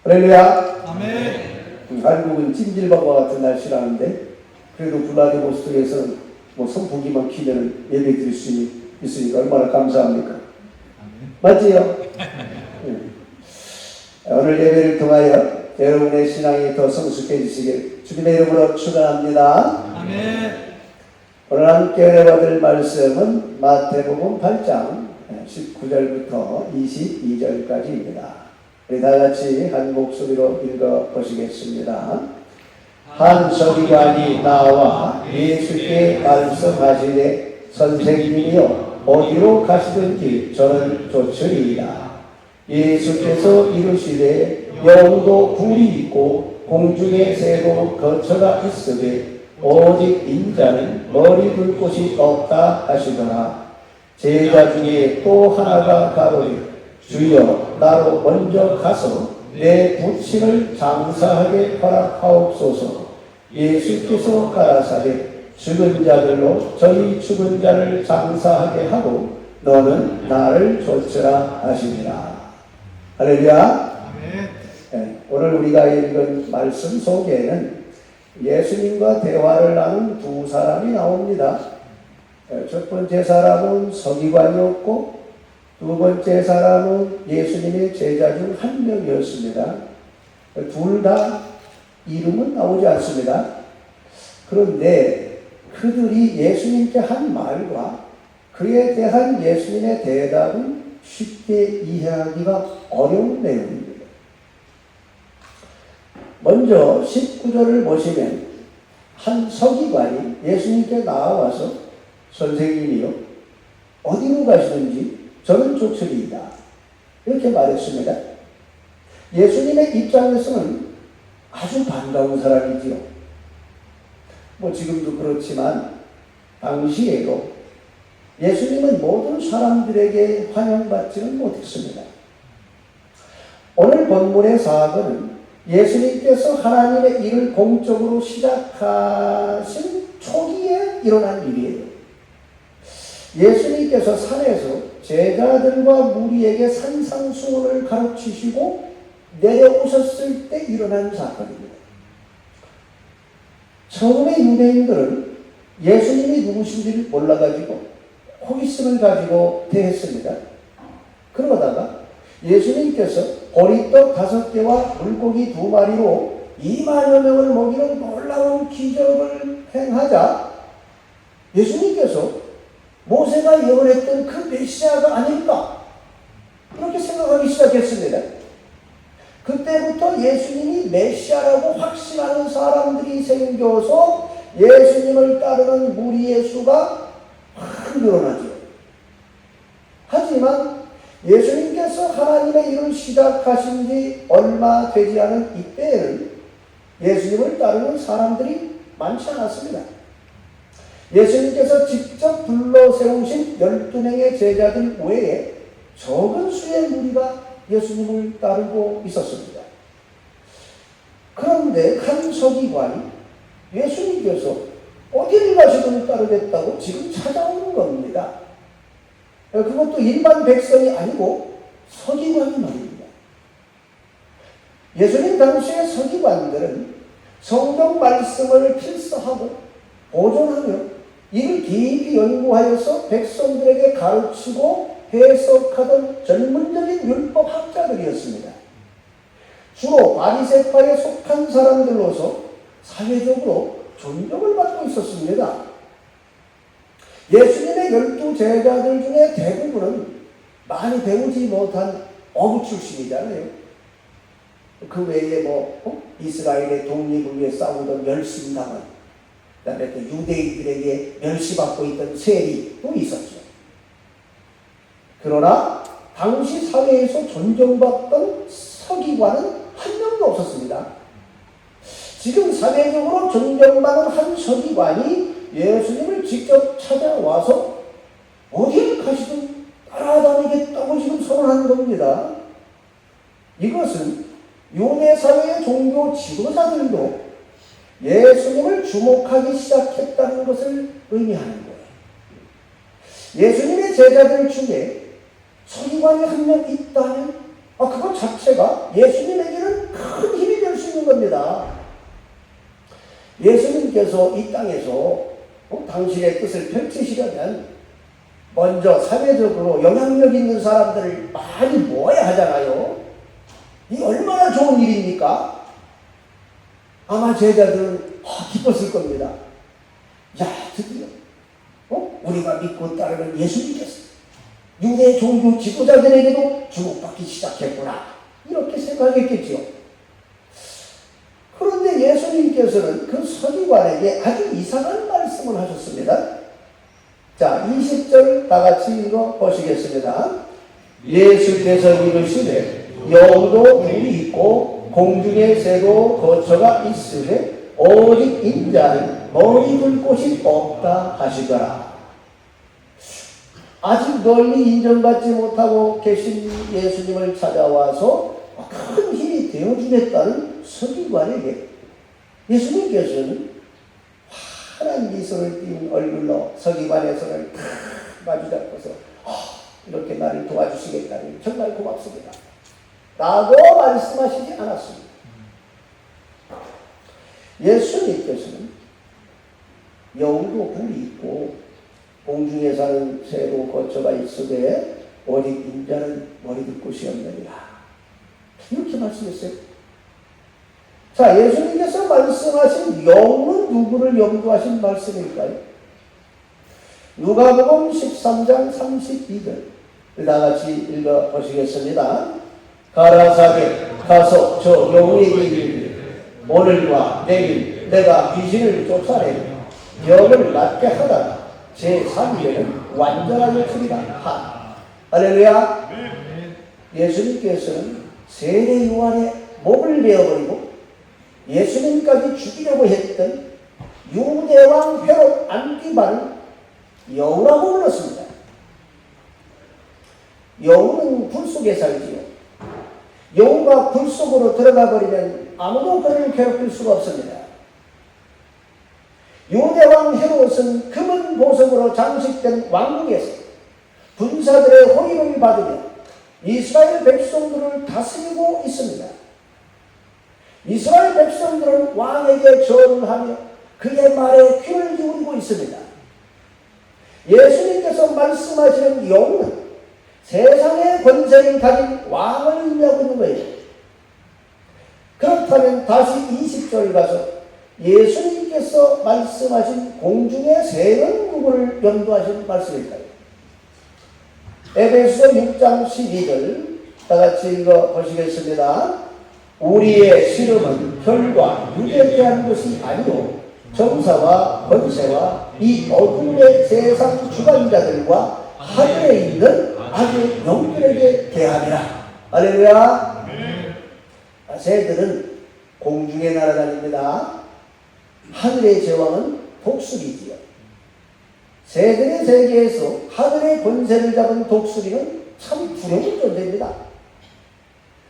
할렐루야. 아멘. 한국은 찜질방과 같은 날씨라는데 그래도 블라디보스토크에서는 선풍기만 키면 예배 드릴 수 있으니까 얼마나 감사합니까? 맞지요? 오늘 예배를 통하여 여러분의 신앙이 더 성숙해지시길 주님의 이름으로 축원합니다. 아멘. 오늘 함께 은혜받을 말씀은 마태복음 8장 19절부터 22절까지입니다. 우리 다같이 한 목소리로 읽어보시겠습니다. 한 서기관이 나와 예수께 말씀하시되 선생님이여 어디로 가시든지 저는 쫓으리이다. 예수께서 이르시되 영도 굴이 있고 공중의 새도 거처가 있으되 오직 인자는 머리 둘 곳이 없다 하시더라. 제자 중에 또 하나가 가로되 주여 나로 먼저 가서 내 부친을 장사하게 허락하옵소서. 예수께서 가라사대 죽은 자들로 저희 죽은 자를 장사하게 하고 너는 나를 좇으라 하시니라. 할렐루야. 네, 오늘 우리가 읽은 말씀 속에는 예수님과 대화를 나눈 두 사람이 나옵니다. 첫 번째 사람은 서기관이었고 두 번째 사람은 예수님의 제자 중 한 명이었습니다. 둘 다 이름은 나오지 않습니다. 그런데 그들이 예수님께 한 말과 그에 대한 예수님의 대답은 쉽게 이해하기가 어려운 내용입니다. 먼저 19절을 보시면 한 서기관이 예수님께 나와서 선생님이요 어디로 가시든지 저는 쫓으리이다 이렇게 말했습니다. 예수님의 입장에서는 아주 반가운 사람이지요. 지금도 그렇지만 당시에도 예수님은 모든 사람들에게 환영받지는 못했습니다. 오늘 본문의 사건은 예수님께서 하나님의 일을 공적으로 시작하신 초기에 일어난 일이에요. 예수님께서 산에서 제자들과 무리에게 산상수훈을 가르치시고 내려오셨을 때 일어난 사건입니다. 처음에 유대인들은 예수님이 누구신지를 몰라가지고 호기심을 가지고 대했습니다. 그러다가 예수님께서 보리떡 5개와 물고기 2마리로 2만여 명을 먹이는 놀라운 기적을 행하자 예수님께서 모세가 예언했던 그 메시아가 아닐까 그렇게 생각하기 시작했습니다. 그때부터 예수님이 메시아라고 확신하는 사람들이 생겨서 예수님을 따르는 무리의 수가 확 늘어나죠. 하지만 예수님께서 하나님의 일을 시작하신 지 얼마 되지 않은 이때에는 예수님을 따르는 사람들이 많지 않았습니다. 예수님께서 직접 불러 세우신 12명의 제자들 외에 적은 수의 무리가 예수님을 따르고 있었습니다. 그런데 한 서기관이 예수님께서 어디를 가시든 따르겠다고 지금 찾아오는 겁니다. 그것도 일반 백성이 아니고 서기관이 말입니다. 예수님 당시의 서기관들은 성경 말씀을 필사하고 보존하며 이를 깊이 연구하여서 백성들에게 가르치고 해석하던 전문적인 율법학자들이었습니다. 주로 바리새파에 속한 사람들로서 사회적으로 존경을 받고 있었습니다. 예수님의 12 제자들 중에 대부분은 많이 배우지 못한 어부 출신이잖아요. 그 외에 이스라엘의 독립을 위해 싸우던 멸심당은 그 다음에 또 유대인들에게 멸시받고 있던 세리도 있었죠. 그러나 당시 사회에서 존경받던 서기관은 한 명도 없었습니다. 지금 사회적으로 존경받는 한 서기관이 예수님을 직접 찾아와서 어디를 가시든 따라다니겠다고 지금 선언한 겁니다. 이것은 유대 사회의 종교 지도자들도 예수님을 주목하기 시작했다는 것을 의미하는 거예요. 예수님의 제자들 중에 서기관이 한 명 있다면 그것 자체가 예수님에게는 큰 힘이 될 수 있는 겁니다. 예수님께서 이 땅에서 당신의 뜻을 펼치시려면 먼저 사회적으로 영향력 있는 사람들을 많이 모아야 하잖아요. 이 얼마나 좋은 일입니까? 아마 제자들은 기뻤을 겁니다. 야, 드디어 우리가 믿고 따르는 예수님께서 유대 종교 지도자들에게도 주목받기 시작했구나, 이렇게 생각했겠죠. 그런데 예수님께서는 그 서기관에게 아주 이상한 말씀을 하셨습니다. 자, 20절 다 같이 읽어 보시겠습니다. 예수께서 이르시되 여우도 뿔이 있고 공중의 새도 거처가 있으되 오직 인자는 머리 둘 곳이 없다 하시더라. 아직 널리 인정받지 못하고 계신 예수님을 찾아와서 큰 힘이 되어주겠다는 서기관에게 예수님께서는 환한 미소를 띈 얼굴로 서기관의 손을 탁 마주잡고서 이렇게 나를 도와주시겠다니 정말 고맙습니다 라고 말씀하시지 않았습니다. 예수님께서는 여우도 뿔이 있고 공중에 사는 새도 거처가 있으되 오직 인자는 머리 둘 곳이 없느니라, 이렇게 말씀했어요. 자, 예수님께서 말씀하신 여우는 누구를 염두하신 말씀일까요? 누가복음 13장 32절 다 같이 읽어 보시겠습니다. 가라사대 가서 저 여우에게 이르되 오늘과 내일 내가 귀신을 쫓아내며 병을 낫게 하다가 제3일에는 완전하게 주리라 하. 할렐루야. 예수님께서는 세례 요한의 목을 베어버리고 예수님까지 죽이려고 했던 유대왕 헤롯 안티바를 여우라고 불렀습니다. 여우는 불 속에 살지요. 여우가 불 속으로 들어가 버리면 아무도 그를 괴롭힐 수가 없습니다. 유대왕 헤롯은 금은 보석으로 장식된 왕국에서 군사들의 호의를 받으며 이스라엘 백성들을 다스리고 있습니다. 이스라엘 백성들은 왕에게 절을 하며 그의 말에 귀를 기울이고 있습니다. 예수님께서 말씀하시는 여우는 세상의 권세를 가진 왕을 의미하고 있는 거예요. 그렇다면 다시 20절 가서 예수님께서 말씀하신 공중의 새는 누구를 염두하신 말씀일까요? 에베소 6장 12절 다 같이 읽어 보시겠습니다. 우리의 씨름은 혈과 육에 대한 것이 아니요 정사와 권세와 이 어둠의 세상 주관자들과 하늘에 있는 아주 영들에게 대함이라. 할렐루야. 새들은 공중에 날아다닙니다. 하늘의 제왕은 독수리지요. 새들의 세계에서 하늘의 권세를 잡은 독수리는 참 두려운 존재입니다.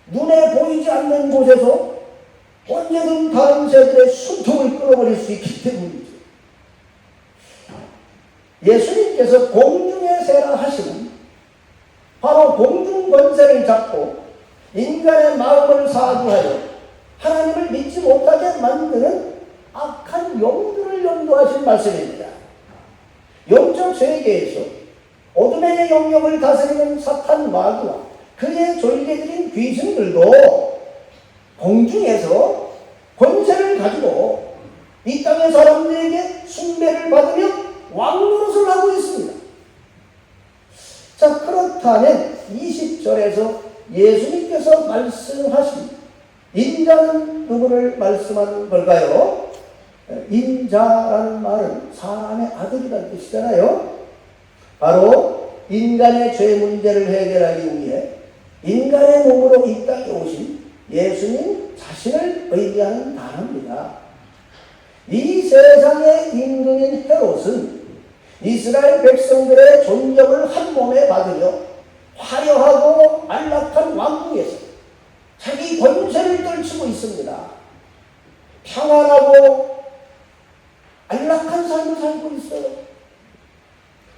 눈에 보이지 않는 곳에서 언제든 다른 새들의 숨통을 끊어버릴 수 있기 때문이죠. 예수님께서 공중의 새라 하시는 바로 공중 권세를 잡고 인간의 마음을 사주하여 하나님을 믿지 못하게 만드는 악한 영들을 염두하신 말씀입니다. 영적 세계에서 어둠의 영역을 다스리는 사탄 마귀와 그의 졸개들인 귀신들도 공중에서 권세를 가지고 이 땅의 사람들에게 숭배를 받으며 왕노릇을 하고 있습니다. 자, 그렇다면 20절에서 예수님께서 말씀하신 인자는 누구를 말씀하는 걸까요? 인자라는 말은 사람의 아들이라는 뜻이잖아요. 바로 인간의 죄 문제를 해결하기 위해 인간의 몸으로 이 땅에 오신 예수님 자신을 의미하는 단어입니다. 이 세상의 임금인 헤롯은 이스라엘 백성들의 존경을 한 몸에 받으며 화려하고 안락한 왕국에서 자기 권세를 떨치고 있습니다. 평안하고 안락한 삶을 살고 있어요.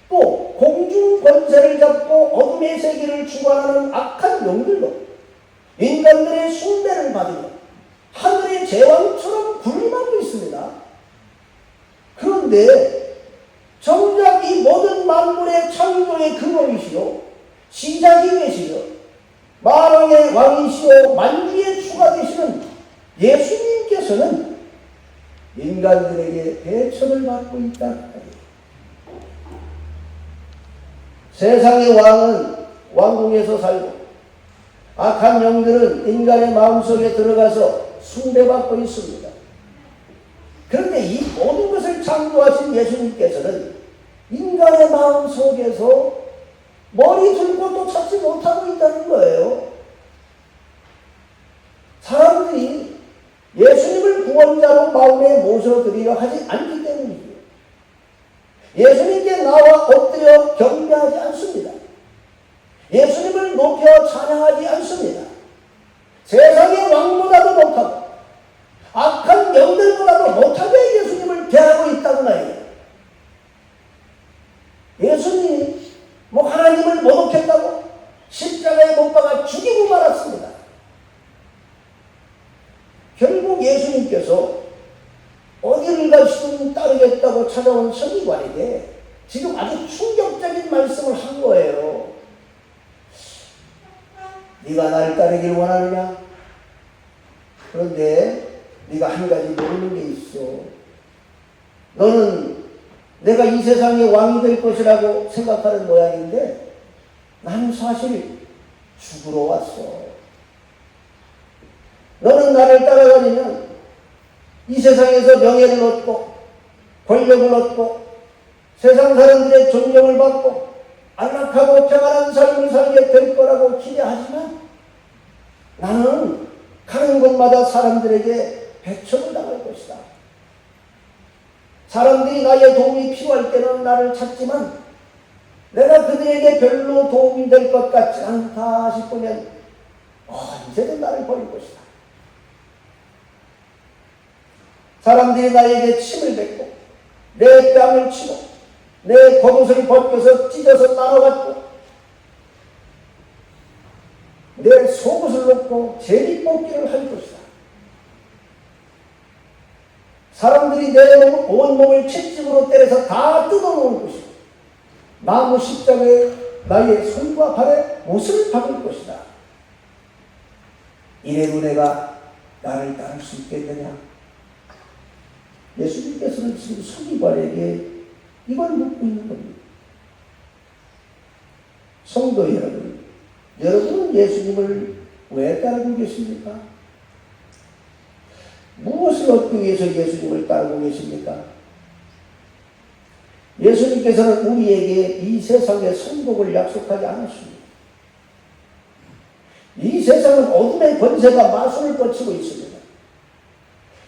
또 공중 권세를 잡고 어둠의 세계를 주관하는 악한 영들도 인간들의 숭배를 받으며 하늘의 제왕처럼 군림하고 있습니다. 그런데 정작 이 모든 만물의 창조의 근원이시요 시작이 되시며 만왕의 왕이시요 만주의 주가 되시는 예수님께서는 인간들에게 배척을 받고 있다. 세상의 왕은 왕궁에서 살고 악한 영들은 인간의 마음속에 들어가서 숭배받고 있습니다. 그런데 이 모든 것을 창조하신 예수님께서는 인간의 마음속에서 머리 들고 또 찾지 못하고 있다는 거예요. 사람들이 예수님을 구원자로 마음에 모셔드리려 하지 않기 때문이죠. 예수님께 나와 엎드려 경배하지 않습니다. 예수님을 높여 찬양하지 않습니다. 세상의 왕보다도 못하고 악한 영들보다도 못하게 예수님을 대하고 있다고 말이에요. 예수님이 하나님을 모독했다고 십자가에 못 박아 죽이고 말았습니다. 결국 예수님께서 어디를 가시든 따르겠다고 찾아온 서기관에게 지금 아주 충격적인 말씀을 한 거예요. 네가 날 따르길 원하느냐? 그런데 네가 한 가지 모르는 게 있어. 너는 내가 이 세상의 왕이 될 것이라고 생각하는 모양인데 나는 사실 죽으러 왔어. 너는 나를 따라다니면 이 세상에서 명예를 얻고 권력을 얻고 세상 사람들의 존경을 받고 안락하고 평안한 삶을 살게 될 거라고 기대하지만 나는 가는 곳마다 사람들에게 배척을 당할 것이다. 사람들이 나의 도움이 필요할 때는 나를 찾지만 내가 그들에게 별로 도움이 될 것 같지 않다 싶으면 언제든 나를 버릴 것이다. 사람들이 나에게 침을 뱉고 내 뺨을 치고 내 겉옷을 벗겨서 찢어서 나눠갖고 내 속옷을 놓고 제비뽑기를 할 것이다. 사람들이 내 온몸을 채찍으로 때려서 다 뜯어놓을 것이고 나무 십자가에 나의 손과 발에 못을 박을 것이다. 이래도 내가 나를 따를 수 있겠느냐? 예수님께서는 지금 서기관에게 이걸 묻고 있는 겁니다. 성도 여러분, 여러분은 예수님을 왜 따르고 계십니까? 무엇을 얻기 위해서 예수님을 따르고 계십니까? 예수님께서는 우리에게 이 세상의 천국을 약속하지 않았습니다. 이 세상은 어둠의 권세가 마술을 뻗치고 있습니다.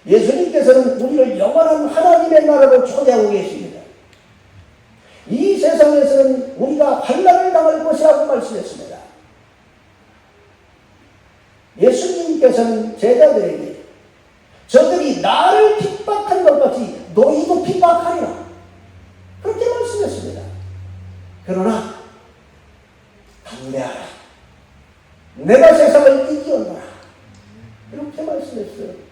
예수님께서는 우리를 영원한 하나님의 나라로 초대하고 계십니다. 이 세상에서는 우리가 환난을 당할 것이라고 말씀했습니다. 예수님께서는 제자들에게 저들이 나를 핍박한 것 같이 너희도 핍박하리라 그렇게 말씀했습니다. 그러나 담대하라. 내가 세상을 이기었노라. 이렇게 말씀했어요.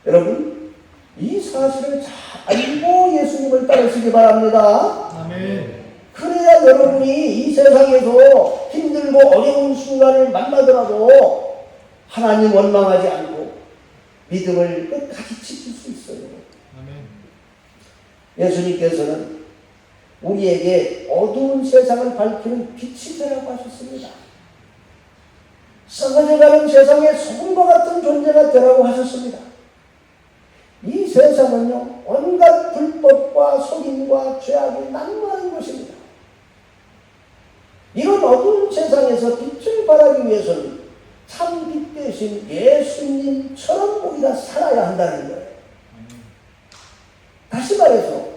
여러분, 이 사실을 잘 알고 예수님을 따르시기 바랍니다. 아멘. 그래야 여러분이 이 세상에서 힘들고 어려운 순간을 만나더라도 하나님 원망하지 않고 믿음을 끝까지 지킬 수 있어요. 아멘. 예수님께서는 우리에게 어두운 세상을 밝히는 빛이 되라고 하셨습니다. 썩어져가는 세상에 소금과 같은 존재가 되라고 하셨습니다. 이 세상은요, 온갖 불법과 속임과 죄악이 난무하는 것입니다. 이런 어두운 세상에서 빛을 발하기 위해서는 참 빛 대신 예수님처럼 우리가 살아야 한다는 거예요. 다시 말해서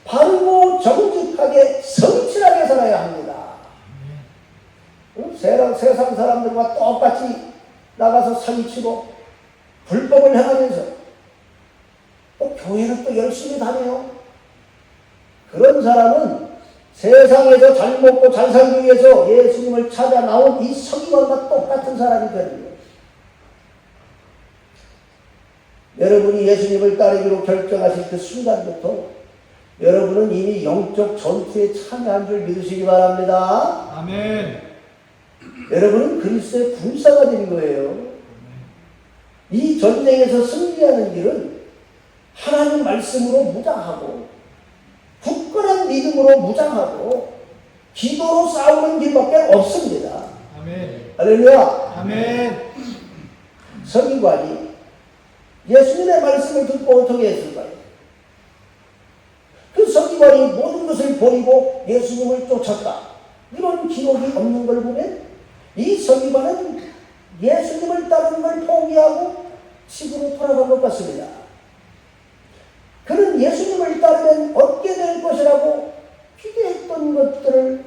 바르고 정직하게 성실하게 살아야 합니다. 세상 사람들과 똑같이 나가서 사기치고 불법을 행하면서 또 교회는 또 열심히 다녀요. 그런 사람은 세상에서 잘 먹고 잘 살기 위해서 예수님을 찾아 나온 이 서기관과 똑같은 사람이 되는 거예요. 여러분이 예수님을 따르기로 결정하실 그 순간부터 여러분은 이미 영적 전투에 참여한 줄 믿으시기 바랍니다. 아멘. 여러분은 그리스도의 군사가 된 거예요. 이 전쟁에서 승리하는 길은 하나님 말씀으로 무장하고 굳건한 믿음으로 무장하고 기도로 싸우는 길밖에 없습니다. 아멘. 할렐루야. 아멘. 서기관이 예수님의 말씀을 듣고 어떻게 했을까요? 그 서기관이 모든 것을 버리고 예수님을 쫓았다. 이런 기록이 없는 걸 보면 이 서기관은 예수님을 따르는 걸 포기하고 집으로 돌아간 것 같습니다. 그는 예수님을 따르면 얻게 될 것이라고 기대했던 것들을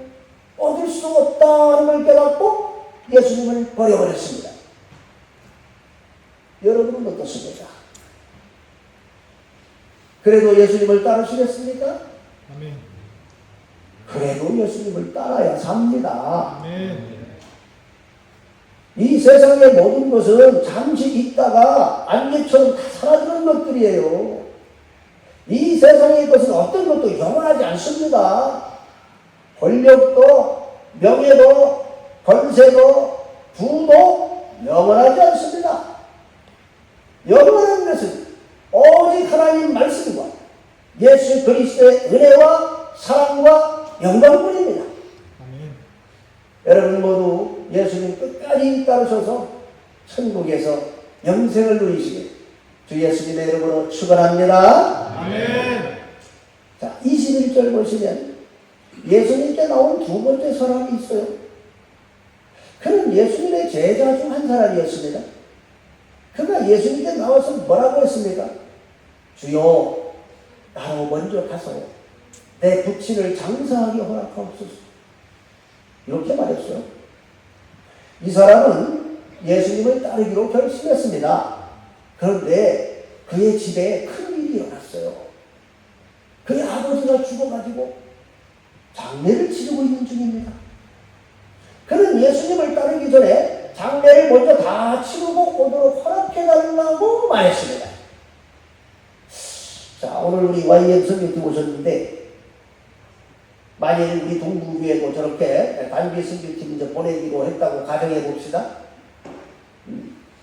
얻을 수 없다는 걸 깨닫고 예수님을 버려버렸습니다. 여러분은 어떻습니까? 그래도 예수님을 따르시겠습니까? 아멘. 그래도 예수님을 따라야 삽니다. 아멘. 이 세상의 모든 것은 잠시 있다가 안개처럼 다 사라지는 것들이에요. 이 세상의 것은 어떤 것도 영원하지 않습니다. 권력도, 명예도, 권세도, 부도 영원하지 않습니다. 영원한 것은 오직 하나님 말씀과 예수 그리스도의 은혜와 사랑과 영광뿐입니다. 아멘. 여러분 모두 예수님 끝까지 따르셔서 천국에서 영생을 누리시길 주 예수님의 이름으로 축원합니다. 아멘. 자, 21절 보시면 예수님께 나온 두 번째 사람이 있어요. 그는 예수님의 제자 중 한 사람이었습니다. 그가 예수님께 나와서 뭐라고 했습니까? 주여, 나로 먼저 가서 내 부친을 장사하게 허락하옵소서. 이렇게 말했어요. 이 사람은 예수님을 따르기로 결심했습니다. 그런데 그의 집에 큰일이 일어났어요. 그의 아버지가 죽어가지고 장례를 치르고 있는 중입니다. 그는 예수님을 따르기 전에 장례를 먼저 다 치르고 오도록 허락해달라고 말했습니다. 자, 오늘 우리 YM 성경팀 오셨는데 만일 우리 동부교회도 저렇게 단기 성경팀 이제 보내기로 했다고 가정해 봅시다.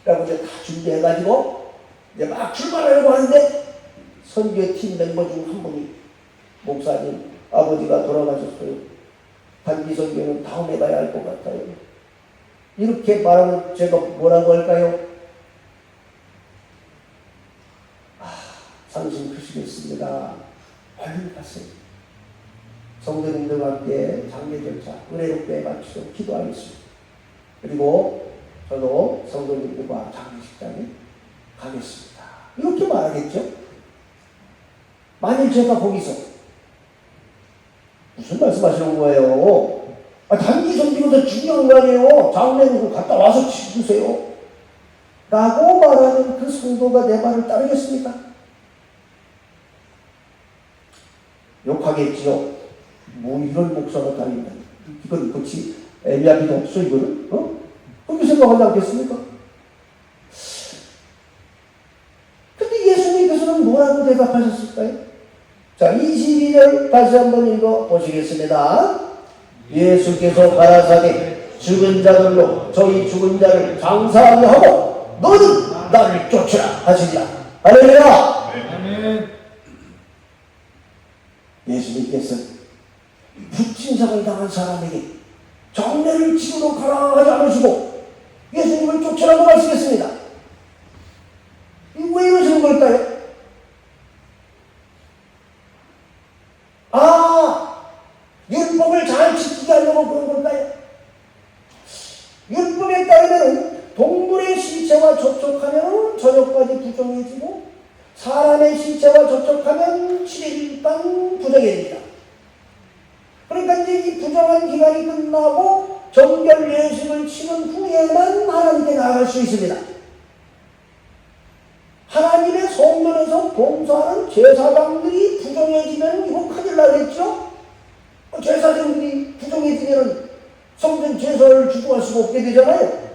그리고 이제 다 준비해가지고 이제 막 출발하려고 하는데 선교팀 멤버 중 한 분이 목사님 아버지가 돌아가셨어요. 단기 선교는 다음에 가야 할 것 같아요. 이렇게 말하면 제가 뭐라고 할까요? 상심 크시겠습니다. 얼른 가세요. 성도님들과 함께 장례 절차 은혜롭게 마치도록 기도하겠습니다. 그리고 저도 성도님들과 장례식장에 가겠습니다. 이렇게 말하겠죠? 만일 제가 거기서 무슨 말씀하시는 거예요? 단기 성기가 더 중요한 거 아니에요? 장례를 갔다 와서 치르세요. 라고 말하는 그 성도가 내 말을 따르겠습니까? 욕하겠지요. 뭐 이런 목사가 다닌다. 이건 그렇지 애매하기도 없어 이거는. 그렇게 생각하지 않겠습니까? 근데 예수님께서는 뭐라고 대답하셨을까요? 자, 22절 다시 한번 읽어 보시겠습니다. 예수께서 가라사대 죽은 자들로 저희 죽은 자를 장사하게 하고 너는 나를 쫓으라 하시니라. 할렐루야. 아멘. 예수님께서 부친상을 당한 사람에게 장례를 치르러 가라 하지 않으시고 예수님을 쫓으라고 말씀했습니다. 왜 이러시는 걸까요? 율법을 잘 지키게 하려고 그런 걸까요? 율법에 따르면 동물의 시체와 접촉하면 저녁까지 부정해지고 사람의 시체와 접촉하면 7일간 부정해집니다. 그러니까 이제 이 부정한 기간이 끝나고 정결 예식을 치른 후에만 하나님께 나아갈 수 있습니다. 하나님의 성전에서 봉사하는 제사장들이 부정해지면 이거 큰일 나겠죠? 제사 부정해지면 성전 제사를 주도할 수가 없게 되잖아요.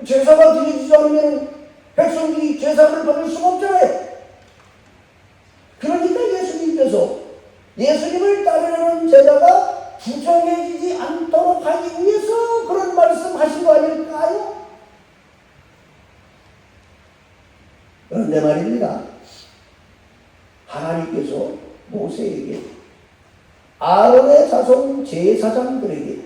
제사가 드려지지 않으면 백성들이 제사를 받을 수가 없잖아요. 그러니까 예수님께서 예수님을 따르려는 제자가 부정해지지 않도록 하기 위해서 그런 말씀하신 거 아닐까요? 그런데 말입니다. 하나님께서 모세에게 아론의 자손 제사장들에게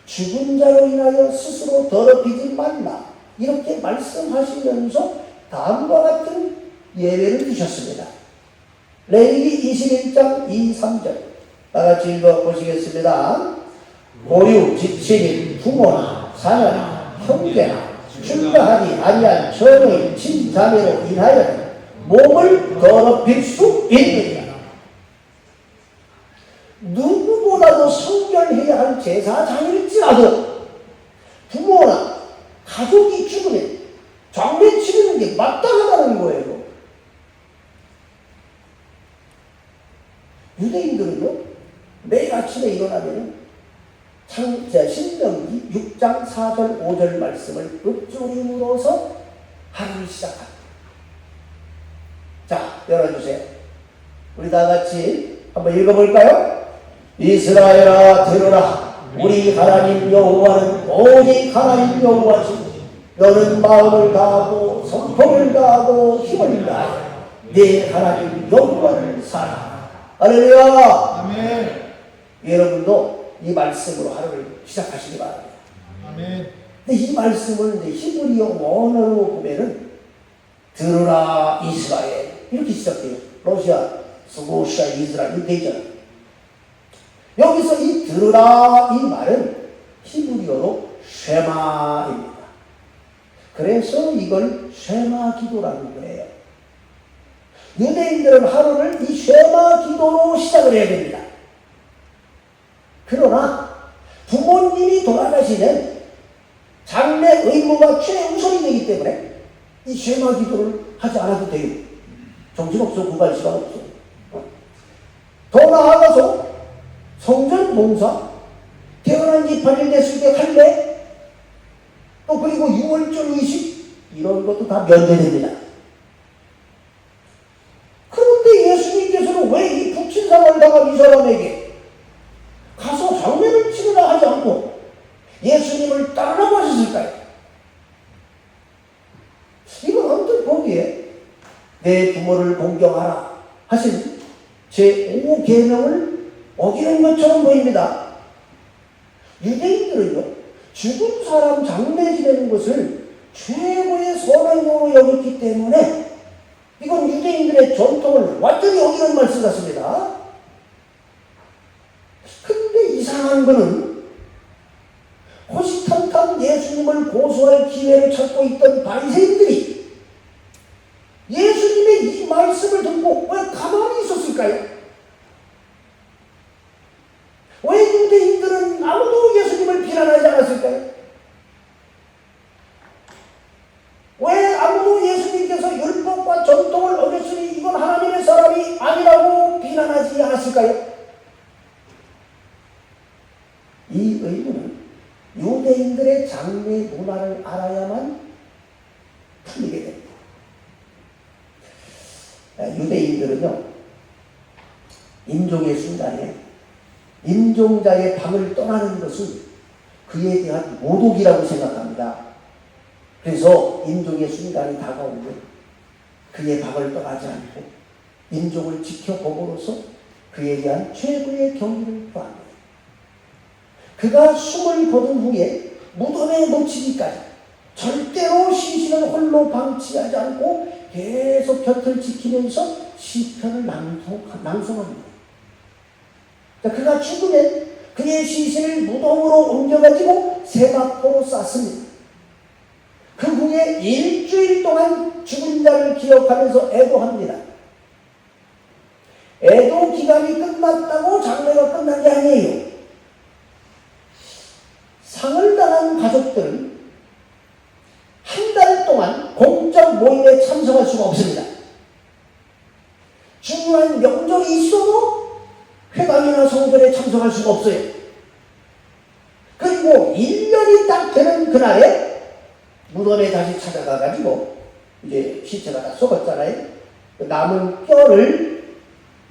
죽은 자로 인하여 스스로 더럽히지 말라 이렇게 말씀하시면서 다음과 같은 예외를 주셨습니다. 레위기 21장 2, 3절 다같이 읽어보시겠습니다. 고류, 지친인, 부모나 자녀나 형제나 출가하지 아니한 전의 친자매로 인하여 몸을 더럽힐 수 있느니라. 누구보다도 성결해야 할 제사장일지라도 부모나 가족이 죽으면 장례 치르는 게 마땅하다는 거예요. 유대인들은요, 매일 아침에 일어나면 신명기 6장 4절 5절 말씀을 읊조림으로써 하루를 시작합니다. 자, 열어주세요. 우리 다 같이 한번 읽어볼까요? 이스라엘아 들으라. 우리 하나님 여호와는 오직 하나님 여호와시니 너는 마음을 다하고 성품을 다하고 힘을 다하여 네 하나님 여호와를 사랑하라. 할렐루야. 아멘. 여러분도 이 말씀으로 하루를 시작하시기 바랍니다. 아멘. 근데 이 말씀을 히브리어 원어로 보면은 들으라 이스라엘 이렇게 시작돼요. 러시아, 스고시아, 이스라엘 이렇게 되잖아요. 여기서 이 들으라 이 말은 히브리어로 쉐마입니다. 그래서 이걸 쉐마 기도라는 거예요. 유대인들은 하루를 이 쉐마 기도로 시작을 해야 됩니다. 그러나 부모님이 돌아가시면 장례 의무가 최우선이 되기 때문에 이 쉐마 기도를 하지 않아도 돼요. 정신없어, 구갈 시간 없어. 더 나아가서 성전 봉사, 태어난 지 8일 됐을 때 할례, 또 그리고 6월절 의식 이런 것도 다 면제됩니다. 그런데 예수님께서는 왜 이 불친상을 당한 이 사람에게 가서 장례를 치르라 하지 않고 예수님을 따르라고 하셨을까요? 이건 언뜻 보기에 내 부모를 공경하라 하신 제5계명을 어기는 것처럼 보입니다. 유대인들은요, 죽은 사람 장례 지내는 것을 최고의 선행으로 여겼기 때문에 이건 유대인들의 전통을 완전히 어기는 말씀 같습니다. 근데 이상한 거는 호시탐탐 예수님을 고소할 기회를 찾고 있던 바리새인들이 예수님의 이 말씀을 듣고 왜 가만히 있었을까요? 왜 유대인들은 아무도 예수님을 비난하지 않았을까요? 왜 아무도 예수님께서 율법과 전통을 어겼으니 이건 하나님의 사람이 아니라고 비난하지 않았을까요? 이 의문은 유대인들의 장례 문화를 알아야만 풀리게 됩니다. 유대인들은요, 임종의 순간에 임종자의 방을 떠나는 것은 그에 대한 모독이라고 생각합니다. 그래서 임종의 순간이 다가오면 그의 방을 떠나지 않고 임종을 지켜봄으로써 그에 대한 최고의 경의를 표합니다. 그가 숨을 거둔 후에 무덤에 묻히기까지 절대로 시신을 홀로 방치하지 않고 계속 곁을 지키면서 시편을 낭송합니다. 그가 죽으면 그의 시신을 무덤으로 옮겨가지고 세마포로 쌌습니다. 그 후에 일주일 동안 죽은 자를 기억하면서 애도합니다. 애도 기간이 끝났다고 장례가 끝난 게 아니에요. 상을 당한 가족들은 한 달 동안 공적 모임에 참석할 수가 없습니다. 중요한 명절이 있어도 회당이나 성전에 참석할 수가 없어요. 그리고 1년이 딱 되는 그날에 무덤에 다시 찾아가가지고 이제 시체가 다 썩었잖아요. 남은 뼈를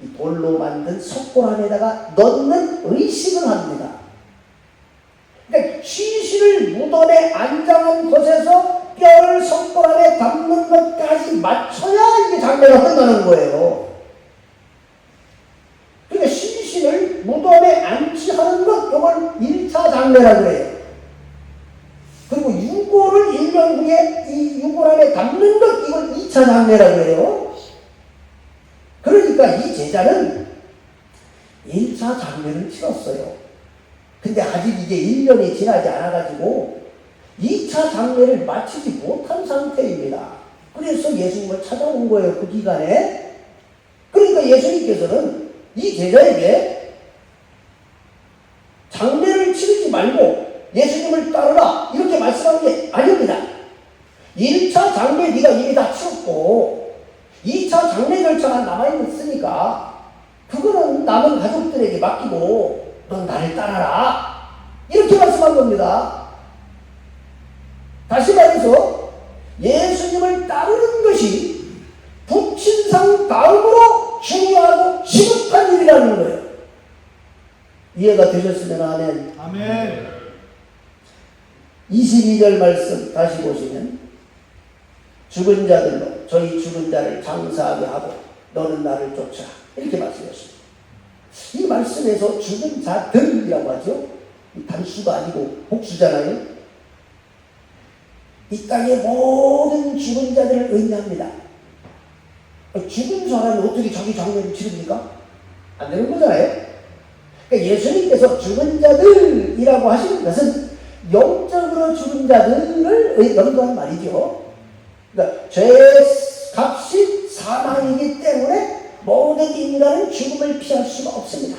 이 돌로 만든 석굴 안에다가 넣는 의식을 합니다. 그러니까 시신을 무덤에 안장한 곳에서 뼈를 석굴 안에 담는 것까지 맞춰야 이게 장례가 끝나는 거예요. 그러니까 시신을 무덤에 안치하는 것, 이걸 1차 장례라고 그래요. 그리고 유골을 1년 후에 이 유골 안에 담는 것, 이걸 2차 장례라고 해요. 그러니까 이 제자는 1차 장례를 치렀어요. 근데 아직 이게 1년이 지나지 않아가지고 2차 장례를 마치지 못한 상태입니다. 그래서 예수님을 찾아온 거예요, 그 기간에. 그러니까 예수님께서는 이 제자에게 장례를 치르지 말고 예수님을 따르라 이렇게 말씀한 게 아닙니다. 1차 장례 네가 이미 다 치렀고 2차 장례 절차가 남아있으니까 그거는 남은 가족들에게 맡기고 넌 나를 따라라 이렇게 말씀한 겁니다. 다시 말해서 예수님을 따르는 것이 부친상 다음으로 중요하고 시급한 일이라는 거예요. 이해가 되셨으면 아멘. 아멘. 22절 말씀 다시 보시면 죽은 자들로 저희 죽은 자를 장사하게 하고 너는 나를 쫓아 이렇게 말씀하셨습니다. 이 말씀에서 죽은 자들이라고 하죠. 단수가 아니고 복수잖아요. 이 땅의 모든 죽은 자들을 의미합니다. 죽은 사람이 어떻게 자기 장례를 치릅니까? 안 되는 거잖아요. 그러니까 예수님께서 죽은 자들이라고 하시는 것은 영적으로 죽은 자들을 연구한 말이죠. 그러니까 죄의 값이 사망이기 때문에 모든 인간은 죽음을 피할 수가 없습니다.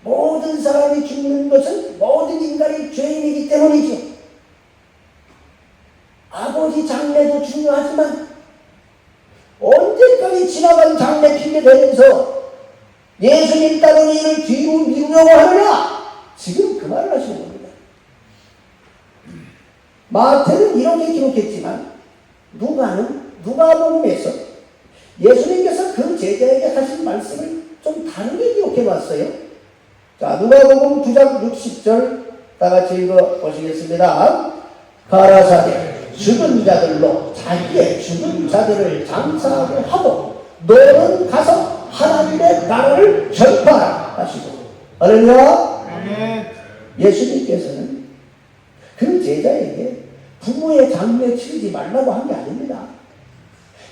모든 사람이 죽는 것은 모든 인간이 죄인이기 때문이죠. 아버지 장례도 중요하지만 언제까지 지나간 장례 핑계대면서 예수님 따르는 일을 뒤로 미루려고 하느냐? 지금 그 말을 하시는 겁니다. 마태는 이렇게 기록했지만 누가복음에서 예수님께서 그 제자에게 하신 말씀을 좀 다르게 기록해 봤어요. 자, 누가복음 9장 60절 다 같이 읽어 보시겠습니다. 가라사대 죽은 자들로 자기의 죽은 자들을 장사하게 하고 너는 가서 하나님의 나라를 전파하라 하시고. 할렐루야. 아멘. 예수님께서는 그 제자에게 부모의 장례 치르지 말라고 한 게 아닙니다.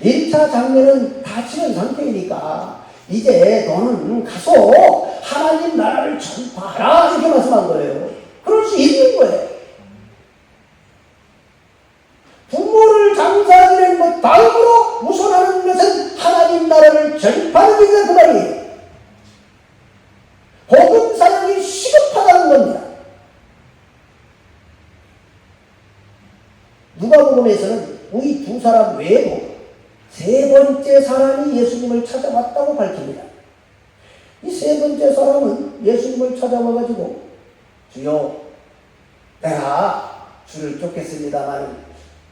1차 장례는 다 치른 상태이니까 이제 너는 가서 하나님 나라를 전파하라 이렇게 말씀한 거예요. 그럴 수 있는 거예요. 부모를 장사하는 것 다음으로 우선하는 것은 하나님 나라를 전파하는 것이다 그 말이에요. 복음 사역이 시급하다는 겁니다. 누가복음에서는 우리 두 사람 외에도 세 번째 사람이 예수님을 찾아왔다고 밝힙니다. 이 세 번째 사람은 예수님을 찾아와가지고 주여 내가 주를 쫓겠습니다만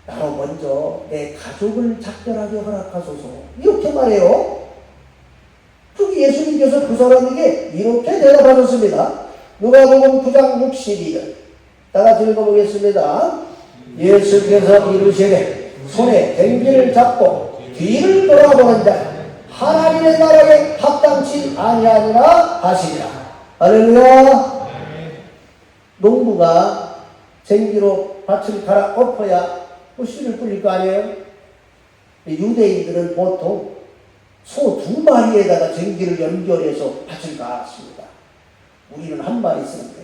나로 먼저 내 가족을 작별하게 허락하소서 이렇게 말해요. 그리고 예수님께서 그 사람에게 이렇게 대답하셨습니다. 누가복음 9장 62절 다 같이 읽어보겠습니다. 예수께서 이르시되 손에 댕기를 잡고 뒤를 돌아보는 자 하나님의 나라에 합당치 아니하니라 하시니라. 할렐루야. 농부가 쟁기로 밭을 갈아 엎어야 씨를 뿌릴 거 아니에요? 유대인들은 보통 소 2마리에다가 쟁기를 연결해서 밭을 갈았습니다. 우리는 한 마리 쓰는데.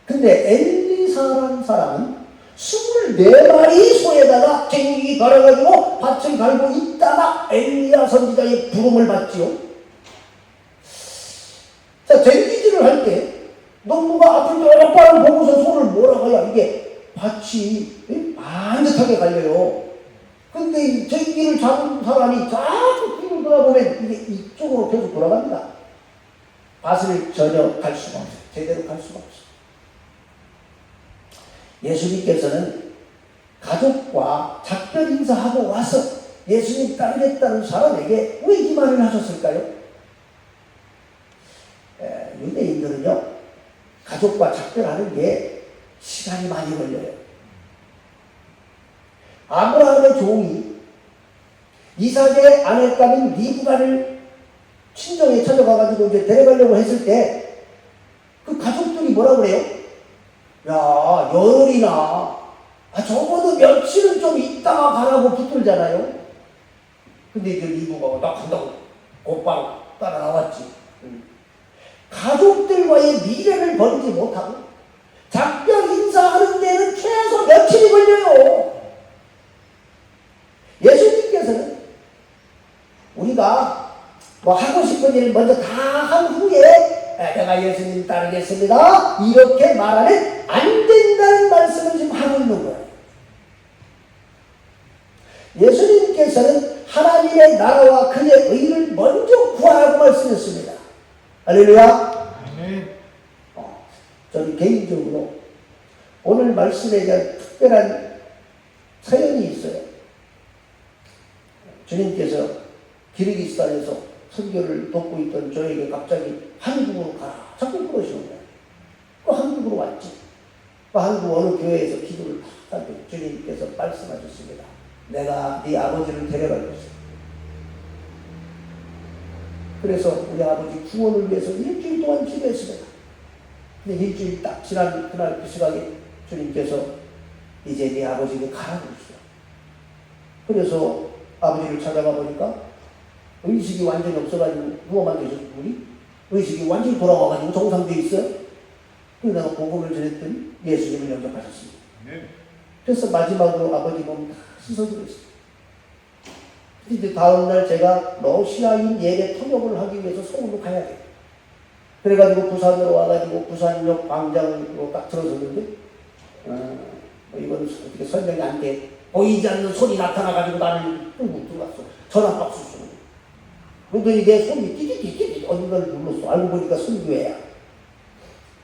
근데 엘리사라는 사람은 24마리 소에다가 쟁기 갈아가지고 밭을 갈고 있다가 엘리야 선지자의 부름을 받지요. 자, 쟁기질을 할 때 농부가 앞을 똑바로 보고서 소를 몰아가야 이게 밭이 반듯하게 갈려요. 근데 이 쟁기를 잡은 사람이 자꾸 뒤를 돌아보면 이게 이쪽으로 계속 돌아갑니다. 밭을 전혀 갈 수가 없어요. 제대로 갈 수가 없어요. 예수님께서는 가족과 작별 인사하고 와서 예수님 따르겠다는 사람에게 왜 이 말을 하셨을까요? 유대인들은요, 가족과 작별하는 게 시간이 많이 걸려요. 아브라함의 종이 이삭의 아내감인 리브가를 친정에 찾아가가지고 이제 데려가려고 했을 때 그 가족들이 뭐라 그래요? 야, 열흘이나, 적어도 며칠은 좀 있다가 가라고 붙들잖아요. 근데 이제 리브가가 나 간다고 곧바로 따라 나왔지. 가족들과의 미래를 버리지 못하고 작별 인사하는 데는 최소 며칠이 걸려요. 예수님께서는 우리가 뭐 하고 싶은 일 먼저 다 한 후에 내가 예수님 따르겠습니다 이렇게 말하면 안 된다는 말씀을 지금 하고 있는 거예요. 예수님께서는 하나님의 나라와 그의 의를 먼저 구하라고 말씀했습니다. 할렐루야. 저는 개인적으로 오늘 말씀에 대한 특별한 사연이 있어요. 주님께서 기르기스탄에서 선교를 돕고 있던 저에게 갑자기 한국으로 가라 자꾸 그러시는 거예요. 또 한국으로 왔지. 또 한국 어느 교회에서 기도를 딱 하고 주님께서 말씀하셨습니다. 내가 네 아버지를 데려갈 것이다. 그래서 우리 아버지 구원을 위해서 일주일 동안 기도했습니다. 근데 일주일 딱 지난 그날 그 시각에 주님께서 이제 네 아버지에게 가라고 했어요. 그래서 아버지를 찾아가 보니까 의식이 완전히 없어가지고 누워만 계셨던 분이 의식이 완전히 돌아와가지고 정상되어 있어요. 그래서 내가 복음을 전했더니 예수님을 영접하셨습니다. 그래서 마지막으로 아버지 몸 다 씻어드렸어요. 이제 다음날 제가 러시아인 예배 통역을 하기 위해서 서울로 가야 돼요. 그래가지고 부산으로 와가지고 부산역 광장으로 딱 들어섰는데 이건 어떻게 설명이 안 돼. 보이지 않는 손이 나타나가지고 나를 뚝 들어갔어. 전화박수 쏘고. 그러더니 내 손이 띠띠띠띠 어딘가를 눌렀어. 알고 보니까 선교회야.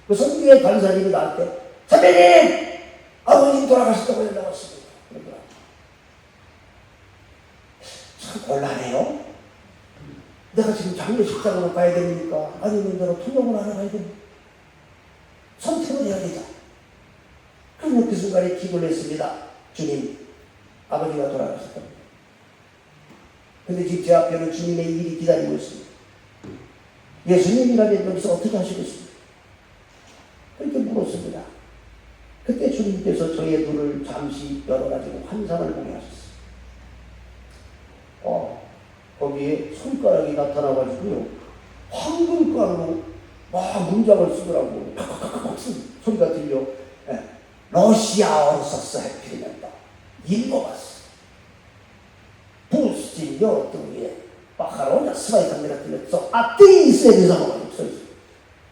그 선교회 간사님이 나한테 선배님! 아버님 돌아가셨다고 연락 왔습니다. 그러더라고. 참 곤란해요. 내가 지금 장례식장으로 가야 됩니까? 아니면 내가 통역을 하러 가야 됩니까? 선택을 해야 되자. 그러면 그 순간에 기도를 했습니다. 주님, 아버지가 돌아가셨답니다. 근데 지금 제 앞에는 주님의 일이 기다리고 있습니다. 예수님이라면 여기서 어떻게 하시겠습니까? 그렇게 물었습니다. 그때 주님께서 저의 눈을 잠시 열어가지고 환상을 보게 하셨어요. 거기에 손가락이 나타나가지고요. 황금가루로 막 문장을 쓰더라고. 팍팍팍팍 소리가 들려. 러시아어로 썼어. 해피리면서 읽어봤어. 부스진요 등에 바카로냐 스바이탄네가 들렸어. 아테이스에서 써있어.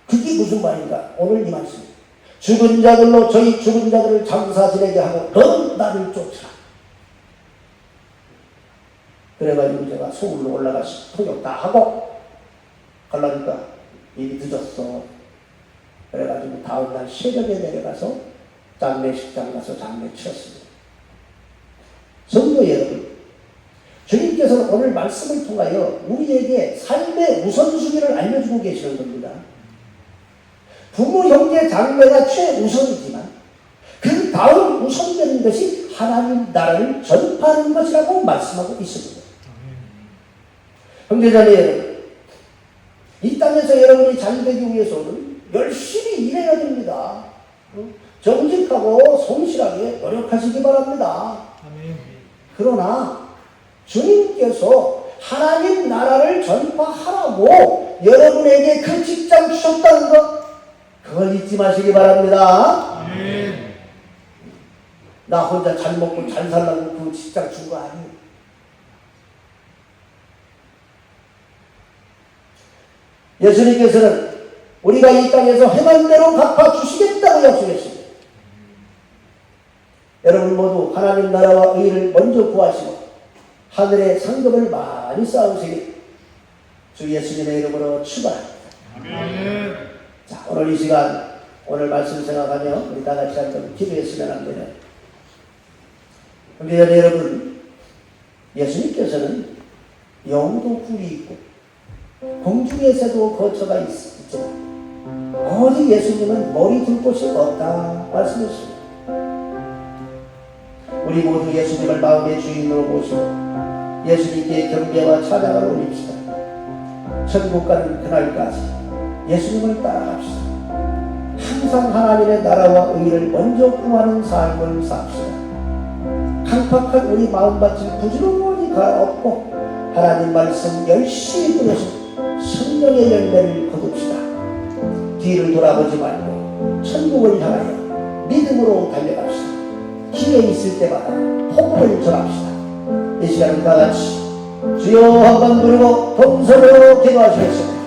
그게 무슨 말인가? 오늘 이 말씀. 죽은 자들로 저희 죽은 자들을 장사 지내게 하고 넌 나를 쫓으라. 그래가지고 제가 서울로 올라가서 통역 다 하고 가려니까 이미 늦었어. 그래가지고 다음날 새벽에 내려가서 장례식장 가서 장례 치렀습니다. 성도 여러분, 주님께서는 오늘 말씀을 통하여 우리에게 삶의 우선순위를 알려주고 계시는 겁니다. 부모, 형제, 장래가 최우선이지만 그 다음 우선되는 것이 하나님 나라를 전파하는 것이라고 말씀하고 있습니다. 형제자매 여러분, 이 땅에서 여러분이 잘되기 위해서는 열심히 일해야 됩니다. 정직하고 성실하게 노력하시기 바랍니다. 그러나 주님께서 하나님 나라를 전파하라고 여러분에게 그 직장 주셨다는 것, 그걸 잊지 마시기 바랍니다. 나 혼자 잘 먹고 잘 살라고 그 직장 준 거 아니에요. 예수님께서는 우리가 이 땅에서 행한 대로 갚아주시겠다고 약속했습니다. 여러분 모두 하나님 나라와 의를 먼저 구하시고 하늘의 상급을 많이 쌓으시길 주 예수님의 이름으로 축원합니다. 자, 오늘 이 시간 오늘 말씀 생각하며 우리 다 같이 한번 기도했으면 합니다. 그런데 여러분, 예수님께서는 영도 굴이 있고 공중에서도 거처가 있죠. 오직 예수님은 머리 둘 곳이 없다 말씀하십니다. 우리 모두 예수님을 마음의 주인으로 모시고 예수님께 경배와 찬양을 올립시다. 천국 가는 그날까지 예수님을 따라갑시다. 항상 하나님의 나라와 의를 먼저 구하는 삶을 삽시다. 강팍한 우리 마음밭을 부지런히 갈아엎고 하나님 말씀 열심히 들어서 성령의 열매를 거둡시다. 뒤를 돌아보지 말고 천국을 향하여 믿음으로 달려갑시다. 기회 있을 때마다 복음을 전합시다. 이 시간 다 같이 주여 한번 부르고 동서로 기도하시겠습니다.